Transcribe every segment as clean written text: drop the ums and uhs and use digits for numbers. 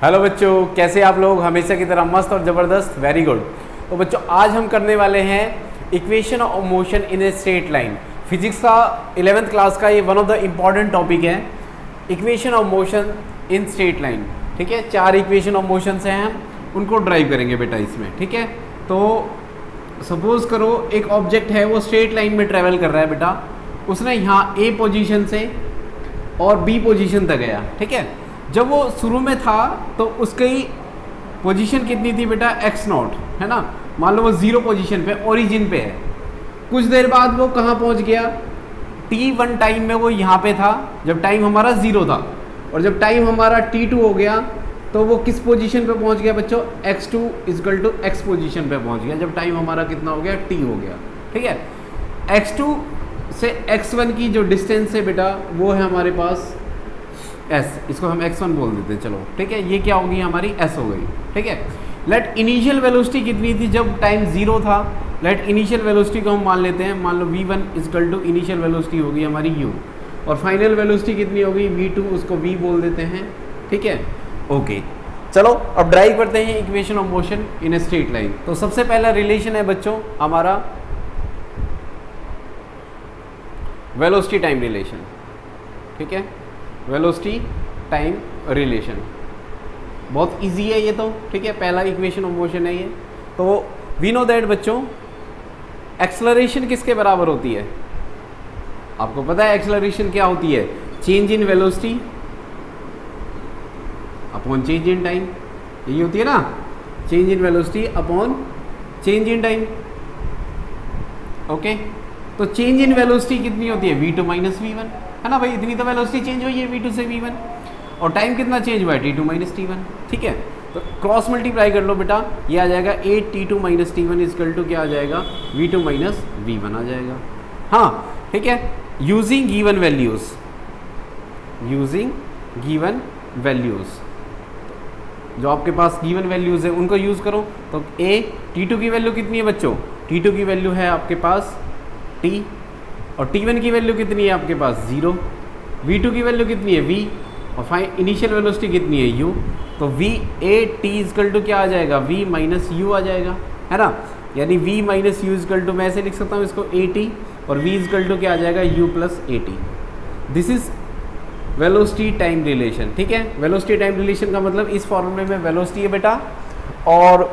Hello बच्चों, कैसे आप लोग? हमेशा की तरह मस्त और ज़बरदस्त, वेरी गुड। तो बच्चों आज हम करने वाले हैं equation of motion in a straight line. Physics का 11th क्लास का ये one of the important topic है, equation of motion in straight line. ठीक है, 4 इक्वेशन ऑफ मोशन हैं, हम उनको ड्राइव करेंगे बेटा इसमें। ठीक है, तो सपोज करो एक ऑब्जेक्ट है, वो स्ट्रेट लाइन में ट्रेवल कर रहा है बेटा। उसने यहाँ ए पोजीशन से और बी पोजीशन तक गया। ठीक है, जब वो शुरू में था तो उसकी पोजीशन कितनी थी बेटा? x नॉट, है ना। मान लो वो 0 पोजीशन पे, ओरिजिन पे है। कुछ देर बाद वो कहाँ पहुँच गया? t1 टाइम में वो यहाँ पे था जब टाइम हमारा 0 था, और जब टाइम हमारा t2 हो गया तो वो किस पोजीशन पे पहुँच गया बच्चों? x2 = x पोजीशन पे पहुँच गया जब टाइम हमारा कितना हो गया? t हो गया। ठीक है, x2 से x1 की जो डिस्टेंस है बेटा वो है हमारे पास s, इसको हम x1 बोल देते हैं। चलो ठीक है, ये क्या होगी? हमारी s हो गई। ठीक है, लेट इनिशियल वेलोसिटी कितनी थी जब टाइम 0 था? लेट इनिशियल वेलोसिटी को हम मान लेते हैं, मान लो v1 = इनिशियल वेलोसिटी होगी हमारी u, और फाइनल वेलोसिटी कितनी होगी? v2, उसको v बोल देते हैं। ठीक है, ओके। चलो अब ड्राइव करते हैं equation of motion in a straight line. तो सबसे पहला रिलेशन है बच्चों हमारा वेलोसिटी टाइम रिलेशन। ठीक है, वेलोसिटी टाइम रिलेशन बहुत इजी है ये तो। ठीक है, पहला इक्वेशन ऑफ मोशन है ये। तो वी नो दैट बच्चों, एक्सेलरेशन किसके बराबर होती है? आपको पता है एक्सेलरेशन क्या होती है? Change in velocity upon change in time. यही होती है ना, change in velocity upon change in time. Okay, तो चेंज इन वेलोसिटी कितनी होती है? v2 - v1, है ना भाई। इतनी तो वेलोसिटी चेंज हुई है v2 से v1, और टाइम कितना चेंज हुआ है? t2 - t1। ठीक है, तो क्रॉस मल्टीप्लाई कर लो बेटा, ये आ जाएगा 8t2 - t1 = क्या आ जाएगा? v2 - v1 आ जाएगा। हाँ ठीक है, using given values, using given values, जो आपके पास गिवन वैल्यूज है उनको यूज़ करो। तो t2 की वैल्यू कितनी है बच्चों? t2 की वैल्यू है आपके पास t, और t1 की वैल्यू कितनी है आपके पास? 0। v2 की वैल्यू कितनी है? v, और इनिशियल वेलोसिटी कितनी है? u। तो v(a)t क्या आ जाएगा? v - u आ जाएगा, है ना। यानी v - u मैं ऐसे लिख सकता हूँ इसको at, और v क्या आ जाएगा? u + at। This is velocity time relation. ठीक है, वेलोसिटी टाइम रिलेशन का मतलब इस फॉर्मूले में वेलोसिटी है बेटा, और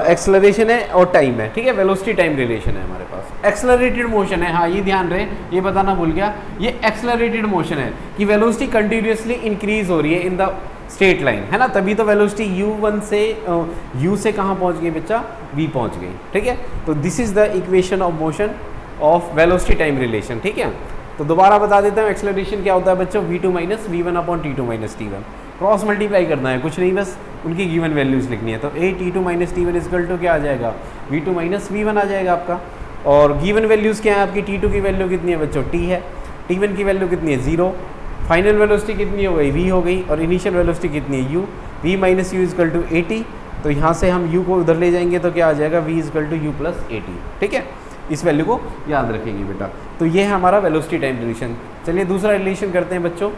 एक्सेलरेशन है और टाइम है। ठीक है, वेलोसिटी टाइम रिलेशन है हमारे पास। एक्सेलरेटेड मोशन है, हाँ ये ध्यान रहे, ये बताना भूल गया, ये एक्सेलरेटेड मोशन है कि वेलोसिटी कंटिन्यूसली इंक्रीज हो रही है इन द स्ट्रेट लाइन, है ना। तभी तो वेलोसिटी u1 से u से कहाँ पहुँच गई बच्चा? v पहुँच गई। ठीक है, तो this is the equation of motion of velocity time relation. ठीक है, तो दोबारा बता देता हूँ, एक्सेलरेशन क्या होता है बच्चों? v2 - v1 upon t2 - t1। Cross multiply करना है, कुछ नहीं, बस उनकी गिवन वैल्यूज लिखनी है। तो at2 - t1 क्या आ जाएगा? v2 - v1 आ जाएगा आपका। और गिवन वैल्यूज़ क्या है आपकी? t2 की वैल्यू कितनी है बच्चों? t है। t1 की वैल्यू कितनी है? 0। फाइनल वेलोसिटी कितनी हो गई? v हो गई, और इनिशियल वेलोसिटी कितनी है? u। v - u = at, तो यहाँ से हम u को उधर ले जाएंगे तो क्या आ जाएगा? v = u + at। ठीक है, इस वैल्यू को याद रखेंगे बेटा। तो ये है हमारा वेलोसिटी टाइम रिलेशन। चलिए दूसरा रिलेशन करते हैं बच्चों।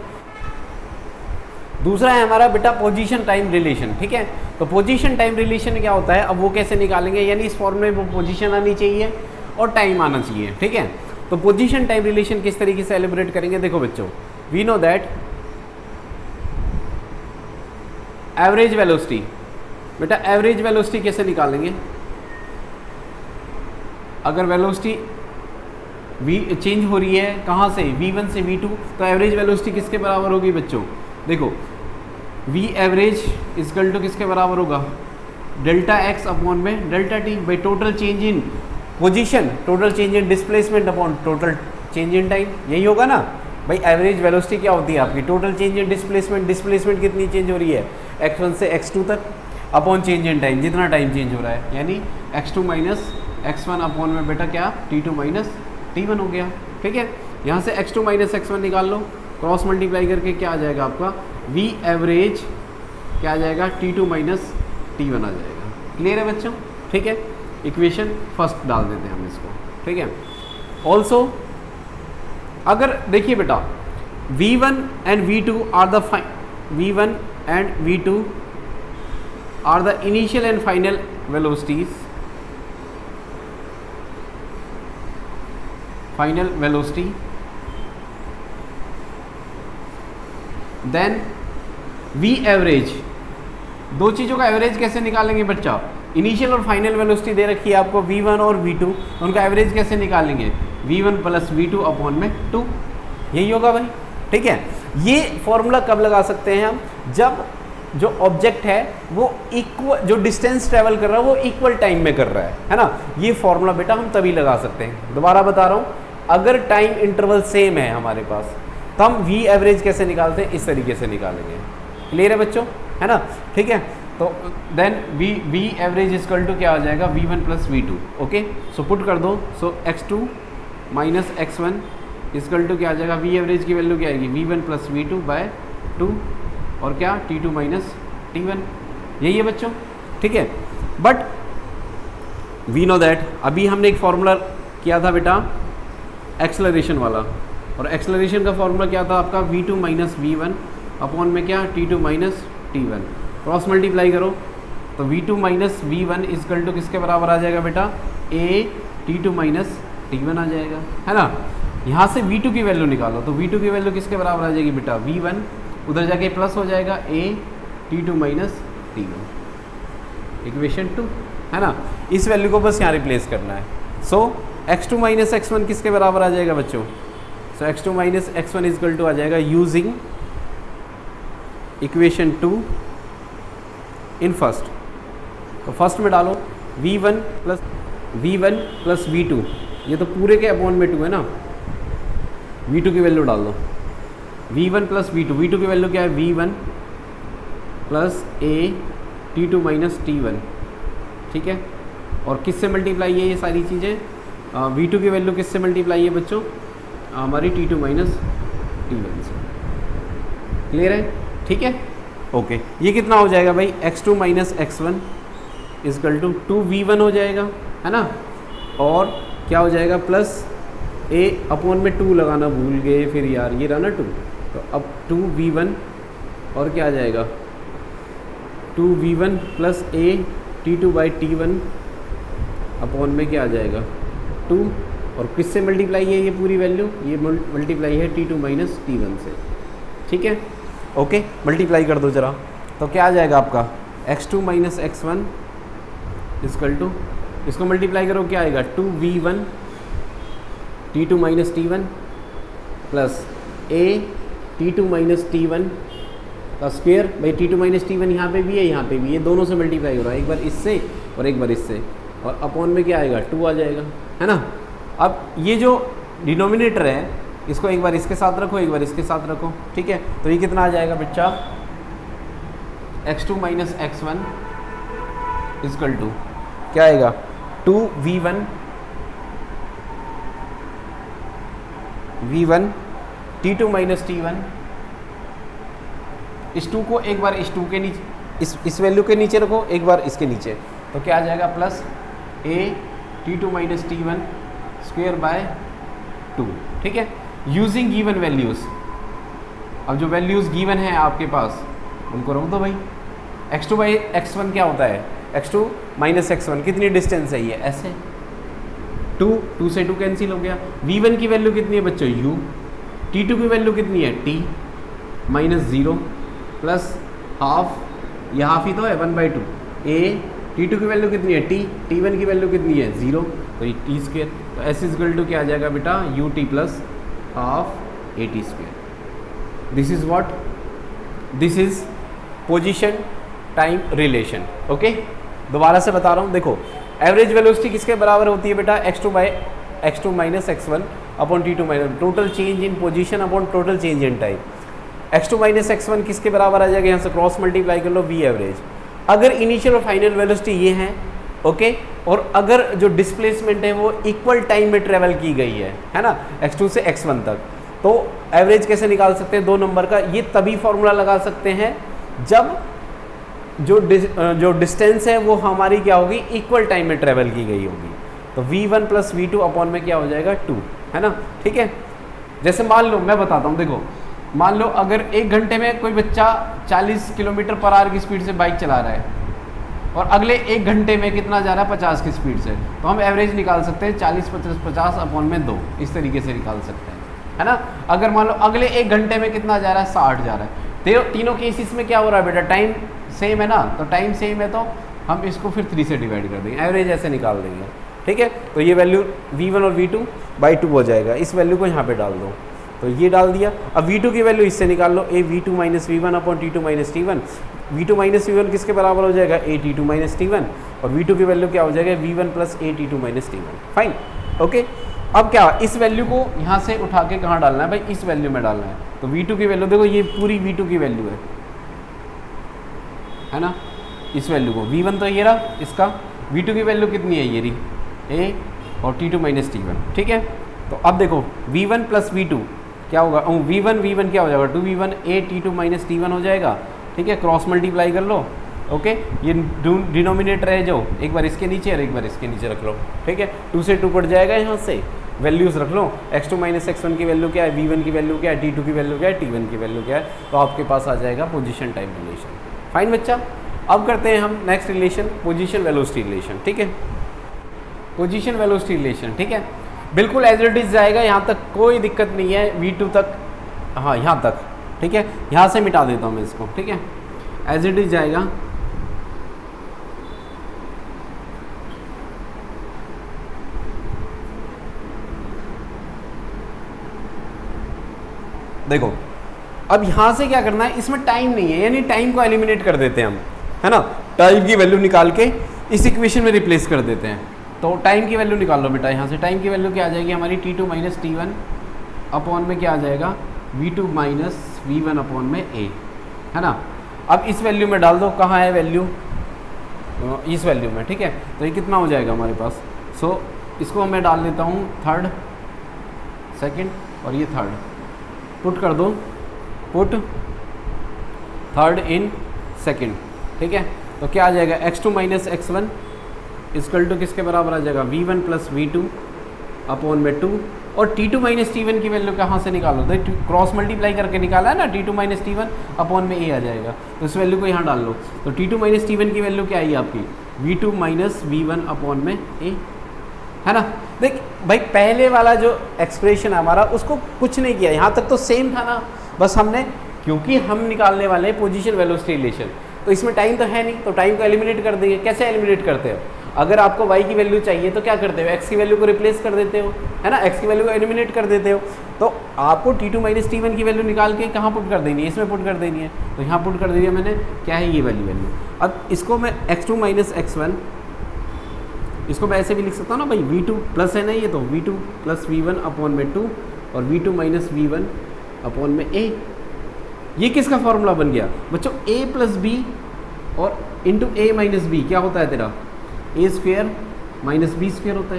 दूसरा है हमारा बेटा पोजीशन टाइम रिलेशन। ठीक है, तो पोजीशन टाइम रिलेशन क्या होता है? अब वो कैसे निकालेंगे? यानी इस फॉर्मूले में वो पोजीशन आनी चाहिए और टाइम आना चाहिए। ठीक है, तो पोजीशन टाइम रिलेशन किस तरीके से एलिब्रेट करेंगे? देखो बच्चों, we know that average velocity, बेटा एवरेज वेलोसिटी कैसे निकालेंगे? अगर वेलोसिटी v चेंज हो रही है कहाँ से? v1 से v2, तो एवरेज वेलोसिटी किसके बराबर होगी बच्चों? देखो v एवरेज = किसके बराबर होगा? डेल्टा x अपॉन में delta t by total change in position, total change in displacement upon total change in time. यही होगा ना भाई। एवरेज वेलोसिटी क्या होती है आपकी? Total change in displacement, displacement कितनी चेंज हो रही है? x1 से x2 तक, अपॉन चेंज इन टाइम, जितना टाइम चेंज हो रहा है, यानी x2 - x1 अपॉन में बेटा क्या? t2 - t1 हो गया। ठीक है, यहाँ से x2 - x1 निकाल लो, क्रॉस मल्टीप्लाई करके क्या आ जाएगा आपका? v एवरेज क्या आ जाएगा? t2 - t1 आ जाएगा। क्लियर है बच्चों? ठीक है, इक्वेशन फर्स्ट डाल देते हैं हम इसको। ठीक है, ऑल्सो अगर देखिए बेटा V1 and V2 are the V1 and v2 are the initial and final velocities, final velocity, then v average, दो चीज़ों का एवरेज कैसे निकालेंगे बच्चा? इनिशियल और फाइनल वेलोसिटी दे रखी है आपको v1 और v2, उनका एवरेज कैसे निकालेंगे? v1 प्लस v2 अपॉन में 2, यही होगा भाई, ठीक है। ये फॉर्मूला कब लगा सकते हैं हम? जब जो ऑब्जेक्ट है वो इक्वल, जो डिस्टेंस ट्रेवल कर रहा है वो इक्वल टाइम में कर रहा है ना। ये फॉर्मूला बेटा हम तभी लगा सकते हैं। दोबारा बता रहा हूँ, अगर टाइम इंटरवल सेम है हमारे पास तो हम v एवरेज कैसे निकालते हैं? इस तरीके से निकालेंगे। क्लियर है बच्चों, है ना, ठीक है। तो then v average equal to क्या हो जाएगा? v1 plus v2, okay. So put कर दो, सो x2 minus x1 equal to क्या आ जाएगा? v एवरेज की वैल्यू क्या आएगी? v1 प्लस v2 बाय 2 और क्या t2 माइनस t1, यही है बच्चों, ठीक है। बट वी नो दैट अभी हमने एक फॉर्मूला किया था बेटा एक्सेलरेशन वाला, और एक्सेलरेशन का फॉर्मूला क्या था आपका? v2 माइनस v1 अपॉन में क्या? t2 minus t1, cross multiply करो तो v2 minus v1 equal to किसके बराबर आ जाएगा बेटा? a t2 माइनस t1 आ जाएगा, है ना। यहाँ से v2 की वैल्यू निकालो तो v2 की वैल्यू किसके बराबर आ जाएगी बेटा? v1, उधर जाके प्लस हो जाएगा a t2 minus t1, equation 2, है ना। इस वैल्यू को बस यहाँ रिप्लेस करना है। सो x2 माइनस x1 किसके बराबर आ जाएगा बच्चों? So x2 minus x1 equal to आ जाएगा यूजिंग इक्वेशन 2 इन फर्स्ट। तो फर्स्ट में डालो v1 प्लस v2, ये तो पूरे के अपॉन में 2 है ना। v2 की वैल्यू डाल दो, v1 प्लस v2 की वैल्यू क्या है? v1 plus a t2 minus t1, ठीक है। और किससे मल्टीप्लाई है ये सारी चीज़ें? v2 की वैल्यू किससे मल्टीप्लाई है बच्चों? हमारी t2 माइनस t1 से। क्लियर है, ठीक है, ओके। ये कितना हो जाएगा भाई? x2 minus x1 equal to 2v1 हो जाएगा, है ना। और क्या हो जाएगा? प्लस a अपॉन में 2 लगाना भूल गए फिर यार, ये रहा ना 2, तो अब 2v1 और क्या आ जाएगा? 2v1 plus a t2 by t1 upon में क्या आ जाएगा? 2, और किससे मल्टीप्लाई है ये पूरी वैल्यू? ये मल्टीप्लाई है t2 माइनस t1 से, ठीक है, ओके। मल्टीप्लाई कर दो जरा, तो क्या आ जाएगा आपका? x2 minus x1 equal to, इसको मल्टीप्लाई करो क्या आएगा? 2v1 t2 minus t1 plus a t2 minus t1 का स्क्वायर। भाई t2 माइनस t1 यहाँ पे भी है, यहाँ पे भी, ये दोनों से मल्टीप्लाई हो रहा है, एक बार इससे और एक बार इससे, और अपॉन में क्या आएगा? 2 आ जाएगा, है ना। अब ये जो डिनोमिनेटर है इसको एक बार इसके साथ रखो, एक बार इसके साथ रखो, ठीक है। तो ये कितना आ जाएगा बच्चा? x2 minus x1 equal to क्या आएगा? 2v1 t2 minus t1। इस 2 को एक बार इस 2 के नीचे, इस वैल्यू के नीचे रखो, एक बार इसके नीचे, तो क्या आ जाएगा? Plus a t2 minus t1 square by 2, ठीक है, यूजिंग गिवन वैल्यूज़। अब जो वैल्यूज़ गिवन है आपके पास उनको रख दो भाई। x2 बाई x1 क्या होता है? x2 माइनस x1, कितनी डिस्टेंस है ये? ऐसे 2 से 2 कैंसिल हो गया। v1 की वैल्यू कितनी है बच्चों? u। t2 की वैल्यू कितनी है? t माइनस 0 प्लस हाफ, ये हाफ ही तो है 1/2 a। t2 की वैल्यू कितनी है? t। t1 की वैल्यू कितनी है? 0, तो ये t स्क्वायर। तो s इक्वल टू क्या आ जाएगा बेटा? ut plus half a t square. This is what? This is position time relation, okay. दोबारा से बता रहा हूँ, देखो एवरेज वेलोसिटी किसके बराबर होती है बेटा? x2 minus x1 upon t2 minus total change in position upon total change in time. x2 minus x1 किसके बराबर आ जाएगा? यहाँ से क्रॉस मल्टीप्लाई कर लो, v एवरेज। अगर इनिशियल और फाइनल वेलोसिटी ये हैं, ओके, और अगर जो डिस्प्लेसमेंट है वो इक्वल टाइम में ट्रेवल की गई है ना, x2 से x1 तक, तो एवरेज कैसे निकाल सकते हैं 2 नंबर का? ये तभी फॉर्मूला लगा सकते हैं जब जो डिस्टेंस है वो हमारी क्या होगी? इक्वल टाइम में ट्रेवल की गई होगी। तो v1 प्लस v2 अपॉन में क्या हो जाएगा? 2, है ना, ठीक है। जैसे मान लो मैं बताता हूँ, देखो मान लो अगर 1 घंटे में कोई बच्चा 40 किलोमीटर पर आवर की स्पीड से बाइक चला रहा है और अगले 1 घंटे में कितना जा रहा है 50 की स्पीड से, तो हम एवरेज निकाल सकते हैं 40-50 अपॉन में 2, इस तरीके से निकाल सकते हैं, है ना। अगर मान लो अगले 1 घंटे में कितना जा रहा है 60 जा रहा है, तीनों केसेस में क्या हो रहा है बेटा, टाइम सेम है ना, तो टाइम सेम है तो हम इसको फिर 3 से डिवाइड कर देंगे, एवरेज ऐसे निकाल देंगे, ठीक है। तो ये वैल्यू V1 और V2/2 हो जाएगा, इस वैल्यू को यहाँ पे डाल दो, तो ये डाल दिया। अब V2 की वैल्यू इससे निकाल लो, a V2 - V1 upon T2 - T1। V2 - V1 किसके बराबर हो जाएगा, a T2 - T1, और V2 की वैल्यू क्या हो जाएगा, V1 + a T2 - T1। Fine, okay. अब क्या, इस वैल्यू को यहाँ से उठा के कहाँ डालना है भाई, इस वैल्यू में डालना है। तो V2 की वैल्यू देखो, ये पूरी V2 की वैल्यू है ना, इस वैल्यू को, V1 तो ये रहा इसका, V2 की वैल्यू कितनी है, ये रही a और T2 - T1, ठीक है। तो अब देखो V1 + V2 क्या होगा, V1 क्या हो जाएगा 2V1 a T2 - T1 हो जाएगा, ठीक है। क्रॉस मल्टीप्लाई कर लो, ओके। ये डिनोमिनेटर है जो, एक बार इसके नीचे और एक बार इसके नीचे रख लो, ठीक है। 2 से 2 कट जाएगा, यहाँ से वैल्यूज़ रख लो, x2 - x1 की वैल्यू क्या है, V1 की वैल्यू क्या है, T2 की वैल्यू क्या है, T1 की वैल्यू क्या है, तो आपके पास आ जाएगा पोजीशन टाइम रिलेशन। फाइन बच्चा, अब करते हैं हम next relation, position velocity relation, ठीक है। पोजीशन वेलोसिटी रिलेशन, ठीक है, बिल्कुल एज इट इज जाएगा, यहाँ तक कोई दिक्कत नहीं है, V2 तक, हाँ यहाँ तक, ठीक है। यहाँ से मिटा देता हूँ मैं इसको, ठीक है, एज इट इज जाएगा। देखो अब यहाँ से क्या करना है, इसमें टाइम नहीं है, यानी टाइम को एलिमिनेट कर देते हैं हम, है ना। टाइम की वैल्यू निकाल के इस इक्वेशन में रिप्लेस कर देते हैं। तो टाइम की वैल्यू निकाल लो बेटा, यहाँ से टाइम की वैल्यू क्या आ जाएगी हमारी, T2 - T1 अपॉन में क्या आ जाएगा, V2 - V1 अपॉन में a, है ना। अब इस वैल्यू में डाल दो, कहाँ है वैल्यू, इस वैल्यू में, ठीक है। तो ये कितना हो जाएगा हमारे पास, सो इसको मैं डाल देता हूँ 3rd, 2nd और ये 3rd, पुट कर दो, पुट 3rd इन 2nd, ठीक है। तो क्या आ जाएगा, x2 - x1 इक्वल टू किसके बराबर आ जाएगा, V1 + V2 अपॉन में 2, और T2 - T1 की वैल्यू कहाँ से निकालो, तो क्रॉस मल्टीप्लाई करके निकाला है ना, T2 - T1 अपॉन में a आ जाएगा, तो इस वैल्यू को यहाँ डाल लो। तो T2 - T1 की वैल्यू क्या आई आपकी, V2 - V1 अपॉन में a, है ना। देख भाई पहले वाला जो एक्सप्रेशन है हमारा, उसको कुछ नहीं किया, यहाँ तक तो सेम था ना, बस हमने, क्योंकि हम निकालने वाले हैं पोजीशन वेलोसिटी रिलेशन, तो इसमें टाइम तो है नहीं, तो टाइम को एलिमिनेट कर देंगे। कैसे एलिमिनेट करते हो, अगर आपको y की वैल्यू चाहिए तो क्या करते हो, x की वैल्यू को रिप्लेस कर देते हो, है ना, x की वैल्यू को एलिमिनेट कर देते हो। तो आपको T2 - T1 की वैल्यू निकाल के कहाँ पुट कर देनी है, इसमें पुट कर देनी है, तो यहाँ पुट कर दिया मैंने, क्या है ये वैल्यू। अब इसको मैं x2 - x1, इसको मैं ऐसे भी लिख सकता हूँ ना भाई, V2 प्लस है ना ये, तो V2 + V1 अपॉन में 2 और V2 - V1 अपॉन में a। ये किसका फॉर्मूला बन गया बच्चों, a + b और इंटू a - b क्या होता है तेरा, a² - b² होता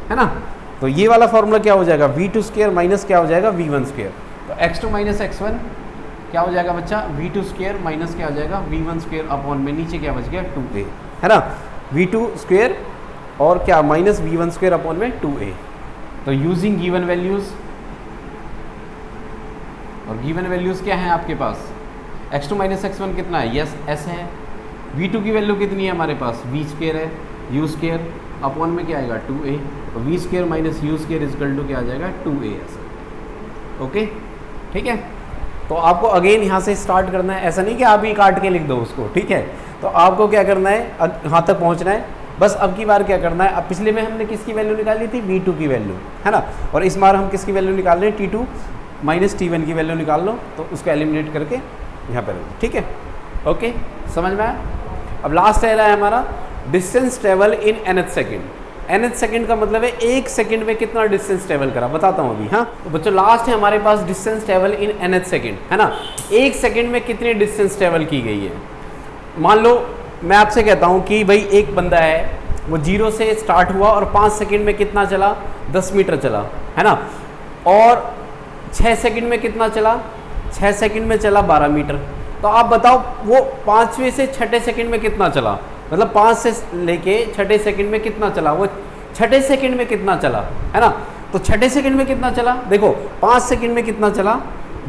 है ना। तो ये वाला फॉर्मूला क्या हो जाएगा, V2² माइनस क्या हो जाएगा, V1²। तो x2 - x1 क्या हो जाएगा बच्चा, V2² माइनस क्या हो जाएगा, V1² अपॉन में नीचे क्या बच गया 2a, है ना, V2² और क्या माइनस V1² अपॉन में 2a। तो यूजिंग गिवन वैल्यूज़, और गिवन वैल्यूज़ क्या है आपके पास, x2 - x1 कितना है, यस s है, V2 की वैल्यू कितनी है हमारे पास, V² है, U² अपॉन में क्या आएगा 2a, तो V² - U² इक्वल टू क्या आ जाएगा 2a ऐसा, ओके ठीक है। तो आपको अगेन यहाँ से स्टार्ट करना है, ऐसा नहीं कि आप ही काट के लिख दो उसको, ठीक है। तो आपको क्या करना है, यहाँ तक पहुँचना है बस। अब की बार क्या करना है, अब पिछले में हमने किसकी वैल्यू निकाली थी, V2 की वैल्यू, है ना, और इस बार हम किसकी वैल्यू निकाल रहे हैं, T2 - T1 की वैल्यू निकाल लो, तो उसको एलिमिनेट करके यहाँ पर, ठीक है, ओके समझ में आया। अब लास्ट रह रहा है हमारा distance travel in nth second. nth second का मतलब है 1 सेकेंड में कितना डिस्टेंस ट्रेवल करा, बताता हूँ अभी। हाँ तो बच्चों लास्ट है हमारे पास distance travel in nth second, है ना, 1 सेकेंड में कितनी डिस्टेंस ट्रेवल की गई है। मान लो मैं आपसे कहता हूँ कि भाई एक बंदा है, वो 0 से स्टार्ट हुआ और 5 सेकेंड में कितना चला, 10 मीटर चला, है ना, और 6 सेकेंड में कितना चला, 6 सेकेंड में चला 12 मीटर। तो आप बताओ वो 5वें से 6ठे सेकेंड में कितना चला, मतलब 5 से लेके 6ठे सेकेंड में कितना चला, वो 6ठे सेकेंड में कितना चला, है ना। तो 6ठे सेकेंड में कितना चला, देखो 5 सेकेंड में कितना चला,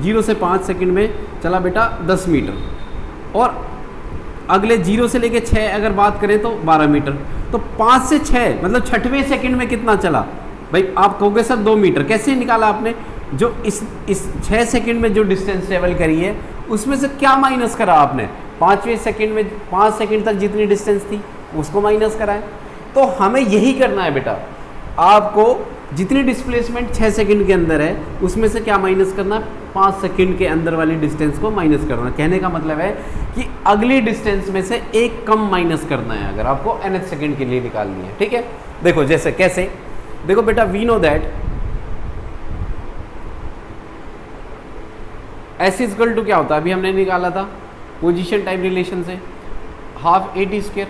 0 से 5 सेकंड में चला बेटा 10 मीटर, और अगले 0 से लेके 6 अगर बात करें तो 12 मीटर। तो 5 से 6 मतलब 6वें सेकंड में कितना चला भाई? आप कहोगे सर 2 मीटर। कैसे निकाला आपने? जो इस 6 सेकंड में जो डिस्टेंस ट्रेवल करी है उसमें से क्या माइनस करा आपने? 5वें सेकंड में 5 सेकंड तक जितनी डिस्टेंस थी उसको माइनस कराएं। तो हमें यही करना है बेटा, आपको जितनी डिस्प्लेसमेंट 6 सेकंड के अंदर है उसमें से क्या माइनस करना है? 5 सेकंड के अंदर वाली डिस्टेंस को माइनस करना। कहने का मतलब है कि अगली डिस्टेंस में से एक कम माइनस करना है अगर आपको nth सेकंड के लिए निकालनी है। ठीक है, देखो जैसे कैसे, देखो बेटा we know that s equal to क्या होता है, अभी हमने निकाला था पोजीशन टाइम रिलेशन से, हाफ AT स्क्वायर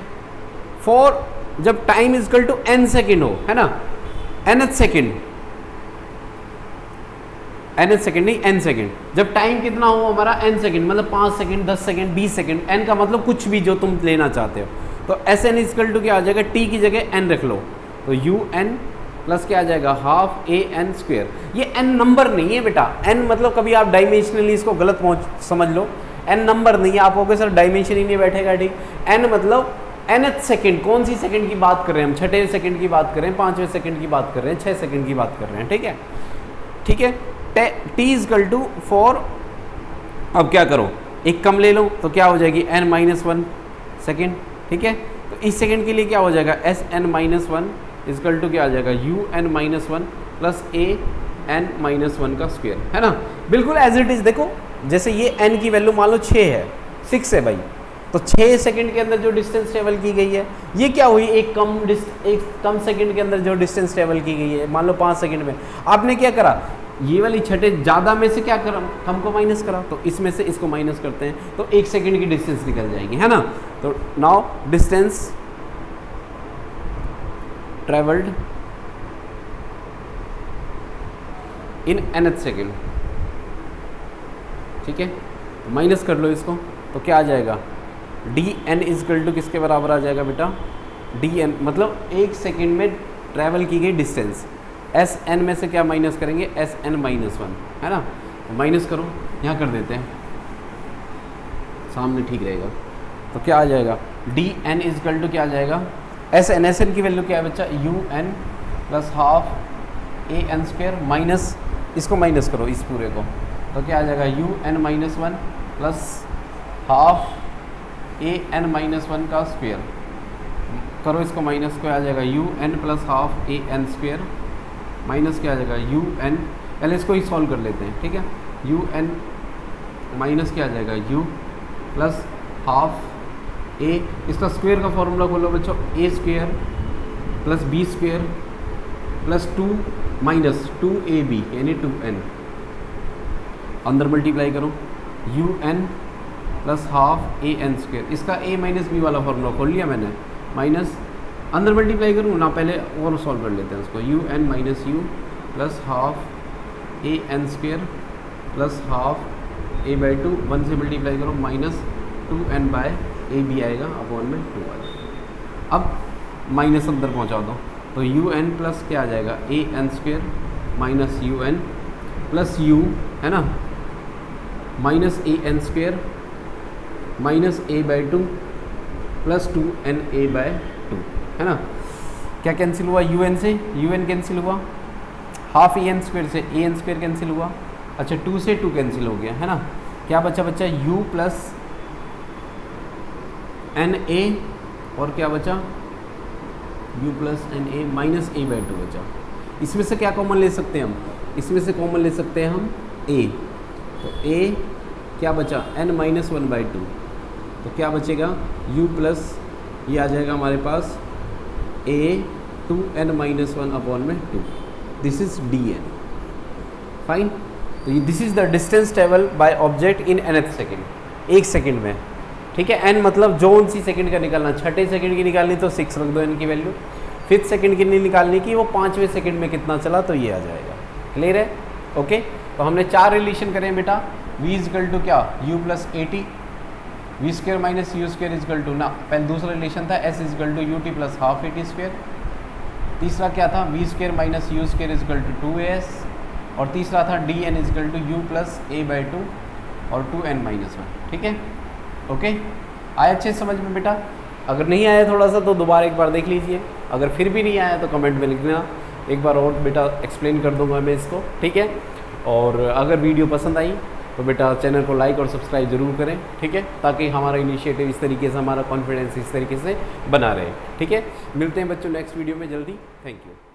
फॉर जब time equal to n second हो, है ना, nth सेकेंड नहीं n सेकेंड, जब टाइम कितना हो हमारा n सेकेंड, मतलब 5 सेकेंड 10 सेकेंड 20 सेकेंड, n का मतलब कुछ भी जो तुम लेना चाहते हो। तो एस एन इजकल टू क्या आ जाएगा? t की जगह n रख लो, तो यू एन प्लस क्या आ जाएगा? Half AN square. ये n नंबर नहीं है बेटा, n मतलब कभी आप डायमेंशनली इसको गलत समझ लो, n नंबर नहीं है। आप कहोगे सर डायमेंशन ही नहीं बैठेगा, ठीक, n मतलब nth सेकंड। कौन सी सेकंड की बात कर रहे हैं हम? 6वें सेकंड की बात कर रहे हैं, 5वें सेकंड की बात कर रहे हैं, 6 सेकंड की बात कर रहे हैं। ठीक है, ठीक है। t इजकल टू फॉर, अब क्या करो, एक कम ले लो तो क्या हो जाएगी? n-1 second. ठीक है, तो इस सेकंड के लिए क्या हो जाएगा? Sn-1 इजकल टू क्या आ जाएगा? Un-1 प्लस An-1 का स्क्वायर, है ना, बिल्कुल एज इट इज। देखो जैसे ये n की वैल्यू मान लो 6 है, 6 है भाई, तो 6 सेकंड के अंदर जो डिस्टेंस ट्रेवल की गई है ये क्या हुई? एक कम सेकंड के अंदर जो डिस्टेंस ट्रेवल की गई है, मान लो 5 सेकंड में, आपने क्या करा? ये वाली छठे ज़्यादा में से क्या करा? कम को माइनस करा, तो इसमें से इसको माइनस करते हैं तो 1 सेकंड की डिस्टेंस निकल जाएगी, है ना। तो now distance travelled in nth second, ठीक है, तो माइनस कर लो इसको, तो क्या आ जाएगा? dn इजकल टू किसके बराबर आ जाएगा बेटा? dn मतलब 1 सेकेंड में ट्रैवल की गई डिस्टेंस, Sn में से क्या माइनस करेंगे? Sn-1, है ना, तो माइनस करो, यहाँ कर देते हैं, सामने ठीक रहेगा। तो क्या आ जाएगा? dn इजकल टू क्या आ जाएगा? Sn की वैल्यू क्या है बच्चा? un plus half AN square minus, इसको माइनस करो इस पूरे को, तो क्या आ जाएगा? un-1 प्लस हाफ AN-1 का स्क्वायर, करो इसको माइनस, को आ जाएगा un plus half AN square minus क्या आ जाएगा? un, पहले इसको ही सॉल्व कर लेते हैं, ठीक है, un माइनस क्या आ जाएगा? u प्लस हाफ a, इसका स्क्वायर का फॉर्मूला खोलो बच्चों, a square plus b square plus 2 minus 2ab यानी 2n, अंदर मल्टीप्लाई करो, un plus half AN square, इसका a माइनस b वाला फॉर्मूला खोल लिया मैंने, माइनस अंदर मल्टीप्लाई करूँ ना, पहले और सॉल्व कर लेते हैं उसको, un minus u plus half AN square plus half a/2, 1 से मल्टीप्लाई करो, माइनस 2n बाय ab आएगा, अपॉन में 2 आ जाएगा। अब माइनस अंदर पहुंचा दो, तो un प्लस क्या आ जाएगा? AN square minus un plus u, है ना, minus AN square minus a/2 plus 2na/2, है ना। क्या कैंसिल हुआ? un से un कैंसिल हुआ, हाफ AN स्क्वायर से AN स्क्वायर कैंसिल हुआ, अच्छा 2 से 2 कैंसिल हो गया, है ना। क्या बचा बच्चा? u प्लस na, और क्या बचा? u plus na minus a/2 बचा। इसमें से क्या कॉमन ले सकते हैं हम? इसमें से कॉमन ले सकते हैं हम a, तो a क्या बचा? n-1/2, तो क्या बचेगा? u प्लस ये आ जाएगा हमारे पास a 2n-1 अपॉन में 2, दिस इज dn, फाइन। तो this is the distance travel by object in nth second, 1 second में, ठीक है। n मतलब जो सी सेकंड का निकालना, 6ठे सेकंड की निकालनी तो 6 रख दो n की वैल्यू, 5th सेकंड की नहीं निकालनी कि वो 5वें सेकंड में कितना चला, तो ये आ जाएगा, क्लियर है, ओके। तो हमने 4 रिलेशन करे हैं बेटा, v इजकल टू क्या? u plus AT, v square minus u square equal to ना, पहले दूसरा रिलेशन था s equal to ut plus half AT square, तीसरा क्या था? V square minus u square equal to 2as, और तीसरा था d n equal to u plus a by 2 और 2n माइनस 1। ठीक है, ओके, आया अच्छे समझ में बेटा? अगर नहीं आया थोड़ा सा तो दोबारा एक बार देख लीजिए, अगर फिर भी नहीं आया तो कमेंट में लिख देना, एक बार और बेटा एक्सप्लेन कर दूंगा मैं इसको। ठीक है, और अगर वीडियो पसंद आई तो बेटा चैनल को लाइक और सब्सक्राइब जरूर करें। ठीक है, ताकि हमारा इनिशिएटिव इस तरीके से, हमारा कॉन्फिडेंस इस तरीके से बना रहे। ठीक है, मिलते हैं बच्चों नेक्स्ट वीडियो में जल्दी। Thank you.